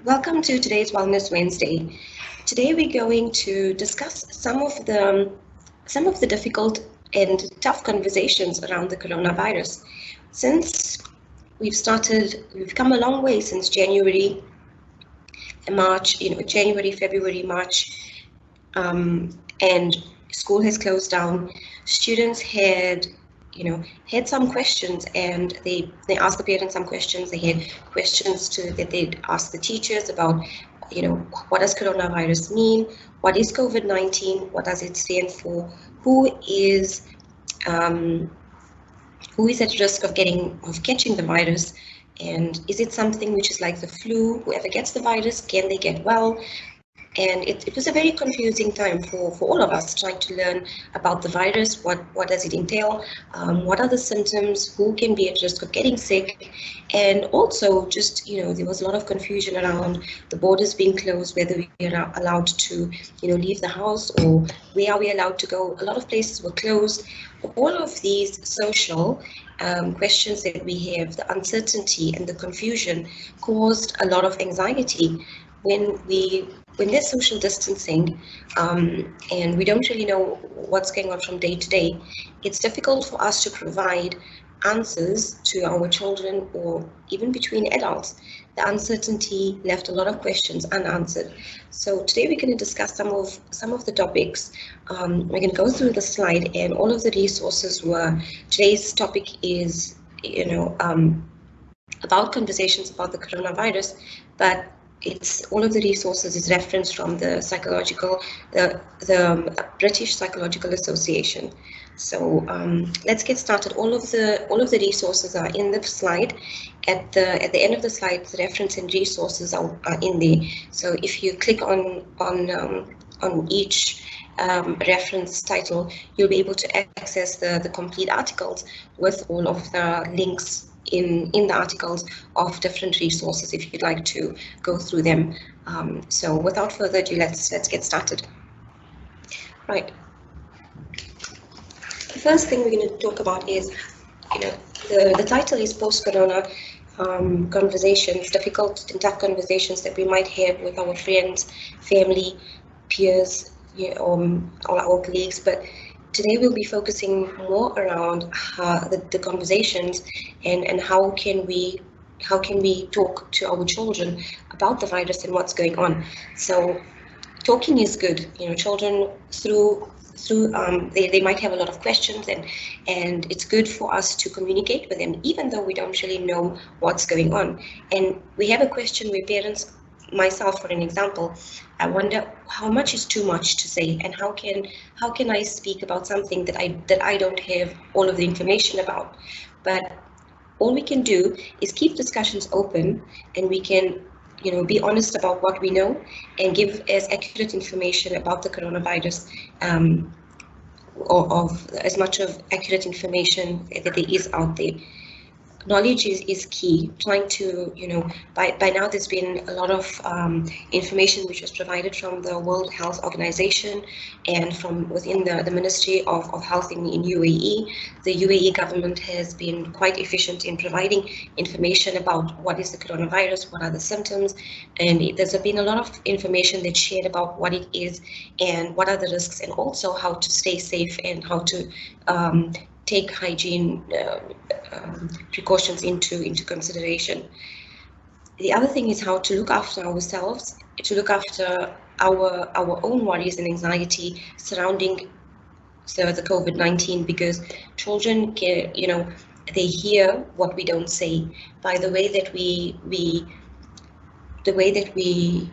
Welcome to today's Wellness Wednesday. Today we're going to discuss some of the difficult and tough conversations around the coronavirus. Since we've come a long way since January, March, January, February, March, and school has closed down. Students had some questions, and they asked the parents some questions. They had questions that they'd ask the teachers about, what does coronavirus mean? What is COVID-19? What does it stand for? Who is um, who is at risk of catching the virus? And is it something which is like the flu? Whoever gets the virus, can they get well? And it was a very confusing time for all of us trying to learn about the virus. What does it entail? What are the symptoms? Who can be at risk of getting sick? And also, just there was a lot of confusion around the borders being closed, whether we are allowed to leave the house, or where are we allowed to go. A lot of places were closed. All of these social questions that we have, the uncertainty and the confusion, caused a lot of anxiety when there's social distancing, and we don't really know what's going on from day to day. It's difficult for us to provide answers to our children, or even between adults. The uncertainty left a lot of questions unanswered. So today we're going to discuss some of the topics. We're going to go through the slide, and all of the resources were. Today's topic is about conversations about the coronavirus, but it's all of the resources is referenced from the British Psychological Association. So let's get started. All of the resources are in the slide. At the end of the slide, the reference and resources are in there. So if you click on each reference title, you'll be able to access the complete articles with all of the links in the articles of different resources if you'd like to go through them. So without further ado, let's get started. Right. The first thing we're going to talk about is, the title is Post-Corona Conversations, difficult and tough conversations that we might have with our friends, family, peers, or our colleagues. But today we'll be focusing more around the conversations and how can we talk to our children about the virus and what's going on. So talking is good. Children they might have a lot of questions, and it's good for us to communicate with them, even though we don't really know what's going on. And we have a question where parents, myself for an example, I wonder how much is too much to say, and how can I speak about something that I don't have all of the information about. But all we can do is keep discussions open, and we can be honest about what we know and give as accurate information about the coronavirus, or of as much of accurate information that there is out there. Knowledge is key. Trying to, by now there's been a lot of information which was provided from the World Health Organization and from within the Ministry of Health in UAE. The UAE government has been quite efficient in providing information about what is the coronavirus, what are the symptoms, and there's been a lot of information that's shared about what it is and what are the risks, and also how to stay safe and how to take hygiene precautions into consideration. The other thing is how to look after ourselves, to look after our own worries and anxiety surrounding the COVID-19, because children can, they hear what we don't say. By the way that we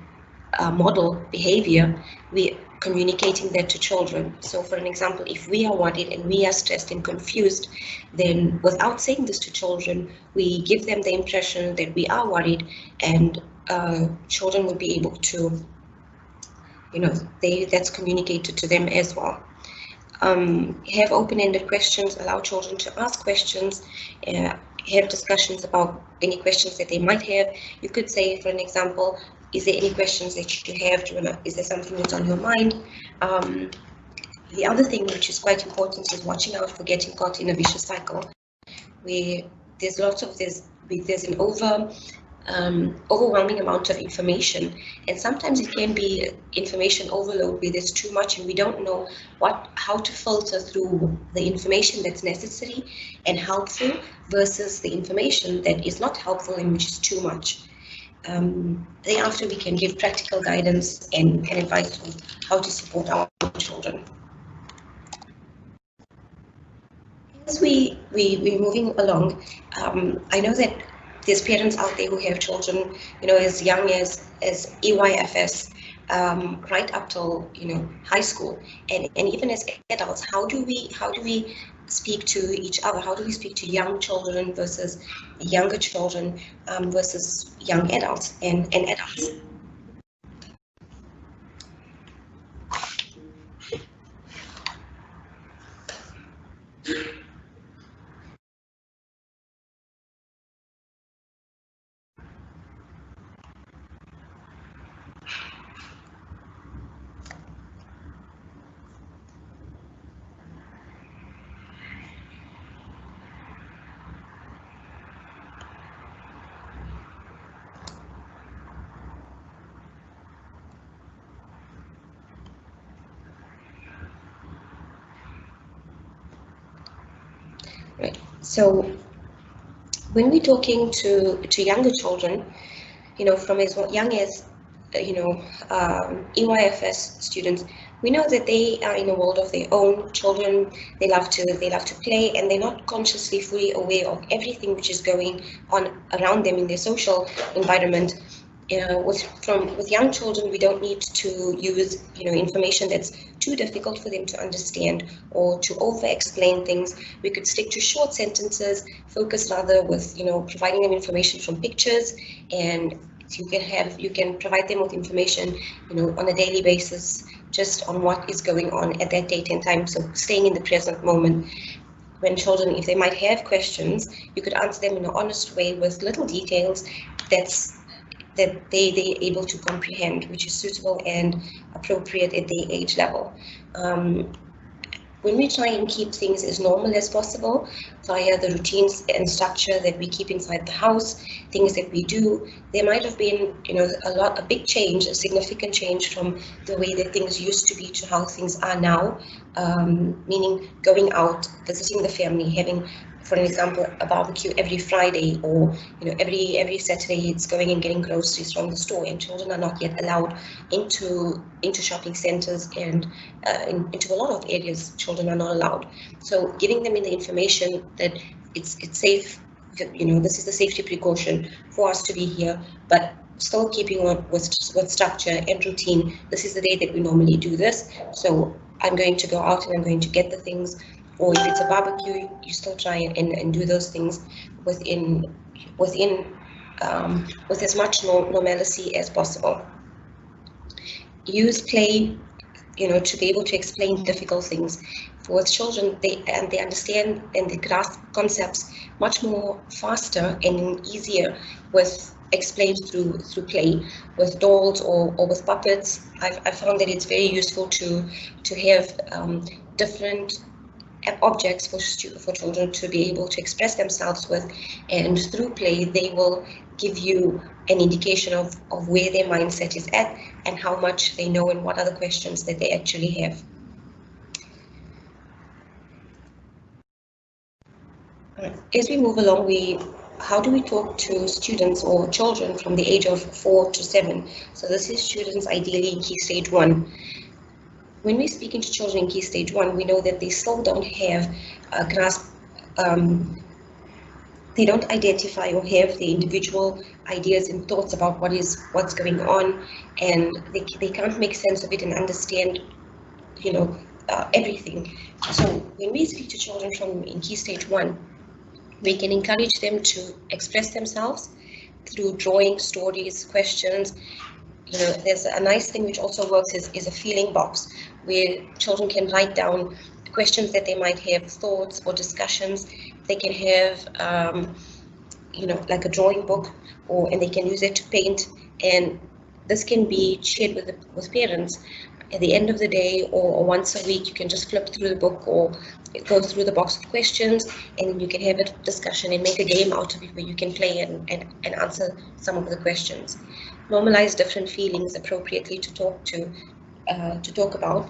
model behavior, we communicating that to children. So for an example, if we are worried and we are stressed and confused, then without saying this to children, we give them the impression that we are worried, and children will be able to, that's communicated to them as well. Have open-ended questions, allow children to ask questions, have discussions about any questions that they might have. You could say, for an example, is there any questions that you have? Is there something that's on your mind? The other thing which is quite important is watching out for getting caught in a vicious cycle, where there's an overwhelming amount of information, and sometimes it can be information overload where there's too much and we don't know how to filter through the information that's necessary and helpful versus the information that is not helpful and which is too much. Thereafter, we can give practical guidance and advice on how to support our children. As we're moving along, I know that there's parents out there who have children, as young as EYFS, right up till high school, and even as adults. How do we speak to each other? How do we speak to young children versus younger children versus young adults and adults? Right. So when we're talking to younger children, from as young as EYFS students, we know that they are in a world of their own. Children, they love to play, and they're not consciously fully aware of everything which is going on around them in their social environment. With young children, we don't need to use information that's too difficult for them to understand or to over-explain things. We could stick to short sentences, focus rather with providing them information from pictures, and you can provide them with information on a daily basis just on what is going on at that date and time. So staying in the present moment. When children, if they might have questions, you could answer them in an honest way with little details that they're able to comprehend, which is suitable and appropriate at their age level. When we try and keep things as normal as possible via the routines and structure that we keep inside the house, things that we do, there might have been a big change, a significant change from the way that things used to be to how things are now, meaning going out, visiting the family, having, for example, a barbecue every Friday, or every Saturday it's going and getting groceries from the store, and children are not yet allowed into shopping centers, and into a lot of areas children are not allowed. So giving them in the information that it's safe, this is the safety precaution for us to be here, but still keeping on with structure and routine. This is the day that we normally do this, so I'm going to go out and I'm going to get the things. Or if it's a barbecue, you still try and do those things with as much normalcy as possible. Use play, to be able to explain difficult things. With children, they understand and they grasp concepts much more faster and easier with explained through play. With dolls or with puppets, I found that it's very useful to have different objects for children to be able to express themselves with, and through play they will give you an indication of where their mindset is at and how much they know and what are the questions that they actually have. As we move along, how do we talk to students or children from the age of 4 to 7? So this is students ideally in Key Stage 1. When we're speaking to children in Key Stage 1, we know that they still don't have a grasp, they don't identify or have the individual ideas and thoughts about what's going on, and they can't make sense of it and understand, everything. So when we speak to children in Key Stage 1, we can encourage them to express themselves through drawing, stories, questions. There's a nice thing which also works is a feeling box, where children can write down questions that they might have, thoughts or discussions. They can have, like a drawing book, and they can use it to paint, and this can be shared with parents. at the end of the day or once a week, you can just flip through the book or go through the box of questions, and then you can have a discussion and make a game out of it where you can play and answer some of the questions. Normalize different feelings appropriately to talk about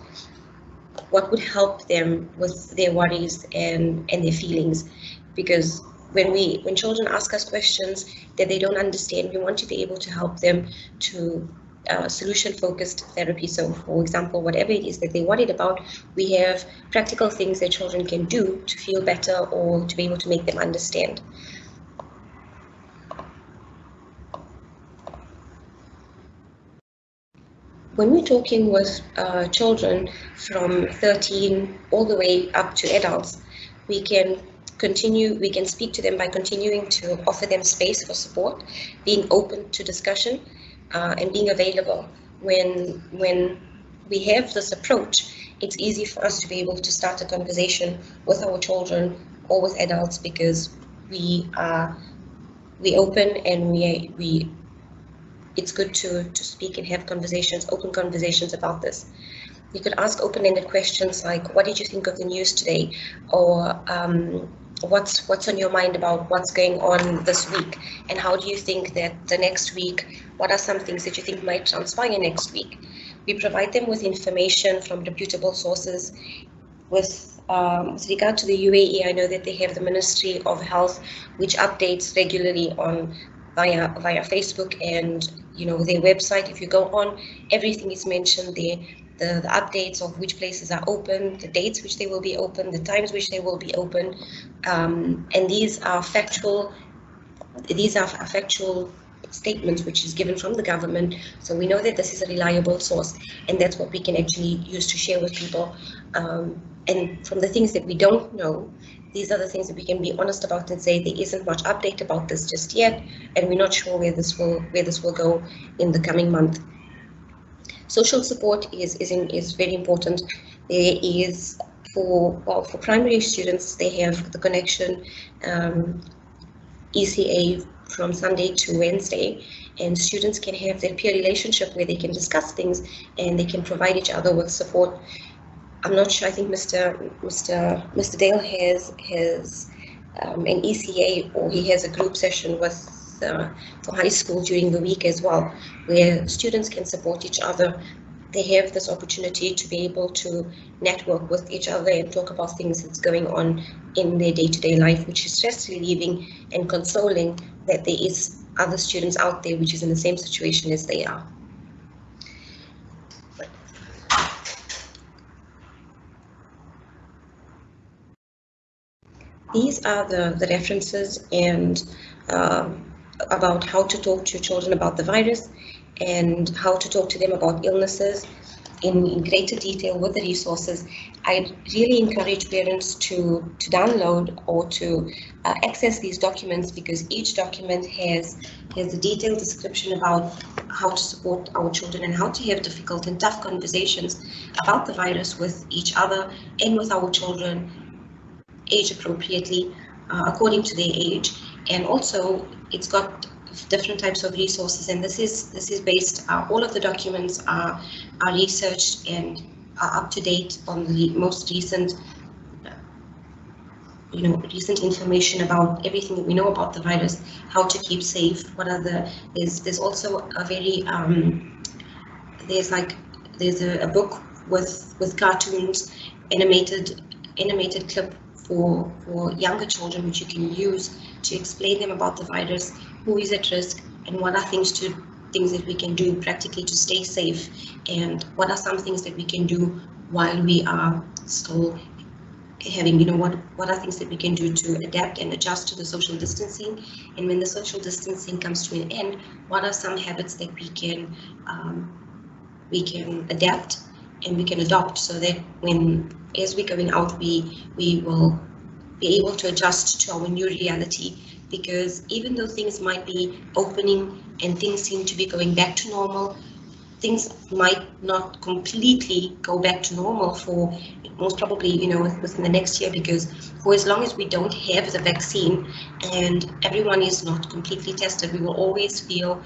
what would help them with their worries and their feelings, because when children ask us questions that they don't understand, we want to be able to help them to solution-focused therapy. So, for example, whatever it is that they're worried about, we have practical things that children can do to feel better or to be able to make them understand. When we're talking with children from 13 all the way up to adults, we can speak to them by continuing to offer them space for support, being open to discussion, and being available. When we have this approach, it's easy for us to be able to start a conversation with our children or with adults, because we open and it's good to speak and have conversations, open conversations about this. You could ask open-ended questions like, what did you think of the news today? Or what's on your mind about what's going on this week? And how do you think that the next week, what are some things that you think might transpire next week? We provide them with information from reputable sources. With regard to the UAE, I know that they have the Ministry of Health, which updates regularly via Facebook and their website. If you go on, everything is mentioned there. The updates of which places are open, the dates which they will be open, the times which they will be open, and these are factual statements which is given from the government, so we know that this is a reliable source, and that's what we can actually use to share with people. And from the things that we don't know, these are the things that we can be honest about and say there isn't much update about this just yet, and we're not sure where this will go in the coming month. Social support is very important. There is for primary students, they have the connection ECA from Sunday to Wednesday, and students can have their peer relationship where they can discuss things and they can provide each other with support. I'm not sure. I think Mr. Dale has an ECA, or he has a group session with for high school during the week as well, where students can support each other. They have this opportunity to be able to network with each other and talk about things that's going on in their day-to-day life, which is stress relieving and consoling that there is other students out there which is in the same situation as they are. These are the references and about how to talk to children about the virus and how to talk to them about illnesses in greater detail with the resources. I really encourage parents to download or to access these documents, because each document has a detailed description about how to support our children and how to have difficult and tough conversations about the virus with each other and with our children, age appropriately, according to their age. And also it's got different types of resources, and this is based, all of the documents are researched and are up to date on the most recent information about everything that we know about the virus, how to keep safe, there's also a very there's a book with cartoons, animated clip for younger children, which you can use to explain them about the virus, who is at risk, and what are things that we can do practically to stay safe, and what are some things that we can do while we are still having, what are things that we can do to adapt and adjust to the social distancing, and when the social distancing comes to an end, what are some habits that we can adapt and we can adopt, so that as we're going out, we will be able to adjust to our new reality. Because even though things might be opening and things seem to be going back to normal, things might not completely go back to normal for most probably, within the next year, because for as long as we don't have the vaccine and everyone is not completely tested, we will always feel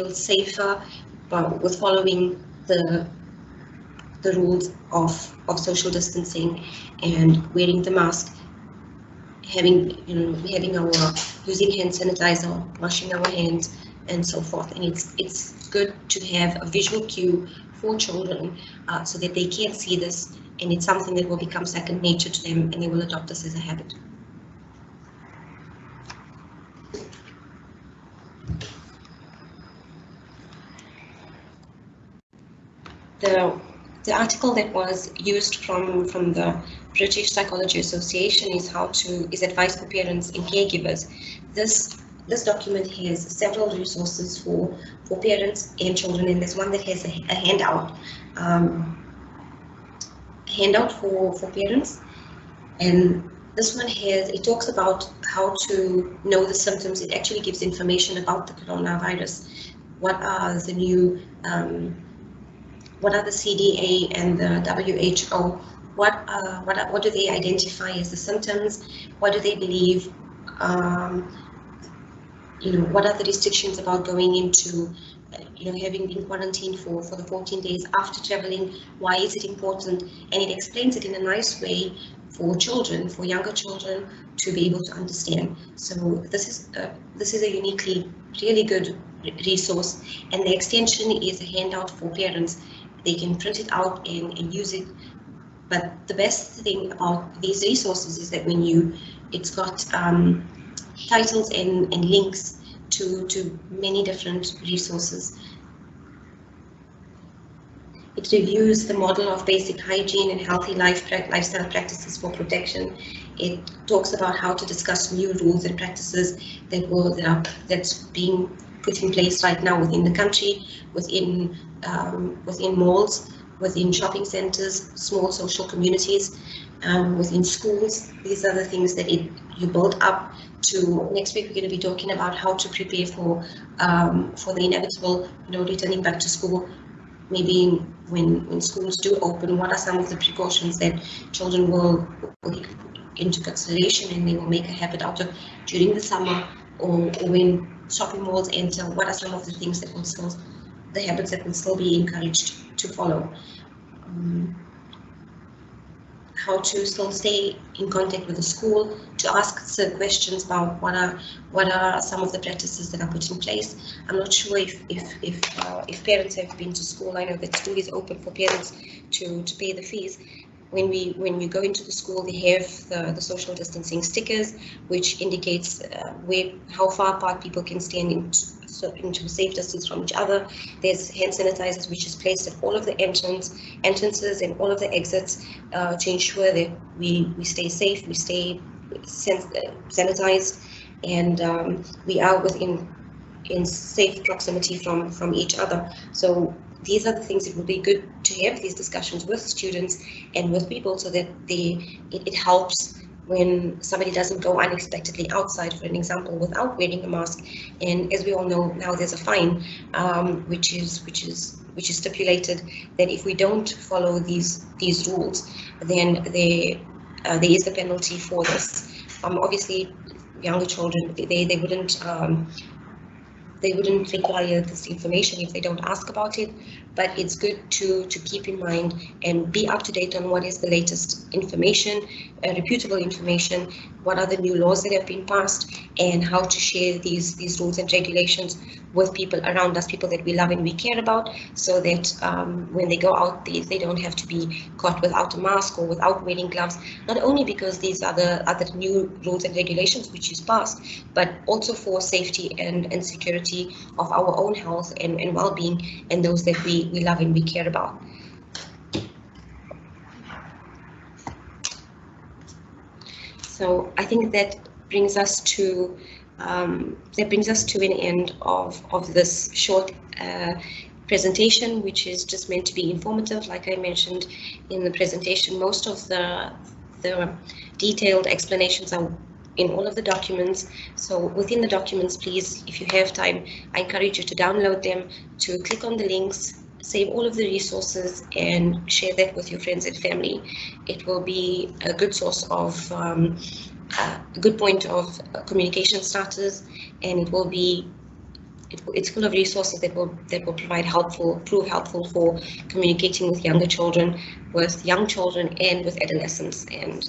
safer with following the rules of social distancing and wearing the mask, having our using hand sanitizer, washing our hands, and so forth. And it's good to have a visual cue for children so that they can see this, and it's something that will become second nature to them, and they will adopt this as a habit. The article that was used from the British Psychology Association is advice for parents and caregivers. This document has several resources for parents and children, and there's one that has a handout for parents, and this one it talks about how to know the symptoms. It actually gives information about the coronavirus. What are the new what are the CDA and the WHO? What do they identify as the symptoms? What do they believe? What are the restrictions about going into, having been quarantined for the 14 days after traveling? Why is it important? And it explains it in a nice way for children, for younger children, to be able to understand. So this is a uniquely really good resource, and the extension is a handout for parents. They can print it out and use it. But the best thing about these resources is that it's got titles and links to many different resources. It reviews the model of basic hygiene and healthy lifestyle practices for protection. It talks about how to discuss new rules and practices that's being put in place right now within the country, within malls, within shopping centers, small social communities, within schools. These are the things that you build up to. Next week we're going to be talking about how to prepare for the inevitable, returning back to school. Maybe when schools do open, what are some of the precautions that children will take into consideration and they will make a habit out of during the summer, or when shopping malls enter? What are some of the things the habits that will still be encouraged to follow? How to still stay in contact with the school, to ask certain questions about what are some of the practices that are put in place. I'm not sure if parents have been to school. I know that school is open for parents to pay the fees. When you go into the school, they have the social distancing stickers, which indicates how far apart people can stand into safe distance from each other. There's hand sanitizers, which is placed at all of the entrances and all of the exits to ensure that we stay safe, we stay sanitized, and we are in safe proximity from each other. So these are the things that would be good to have these discussions with students and with people, so that it helps when somebody doesn't go unexpectedly outside, for an example, without wearing a mask. And as we all know now, there's a fine, which is stipulated that if we don't follow these rules, then there is a penalty for this. Obviously, younger children, they wouldn't require this information if they don't ask about it, but it's good to keep in mind and be up to date on what is the latest information, reputable information, what are the new laws that have been passed, and how to share these rules and regulations with people around us, people that we love and we care about, so that when they go out, they don't have to be caught without a mask or without wearing gloves, not only because these are the new rules and regulations which is passed, but also for safety and security of our own health and well-being, and those that we love and we care about. So I think that brings us to an end of this short presentation, which is just meant to be informative. Like I mentioned in the presentation, most of the detailed explanations are in all of the documents. So within the documents, please, if you have time, I encourage you to download them, to click on the links, save all of the resources, and share that with your friends and family. It will be a good source of a good point of communication starters, and it will be it's full of resources that will prove helpful for communicating with young children, and with adolescents, and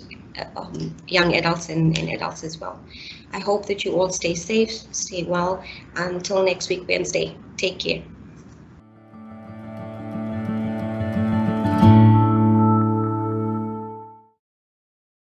young adults and adults as well. I hope that you all stay safe, stay well. Until next week, Wednesday. Take care.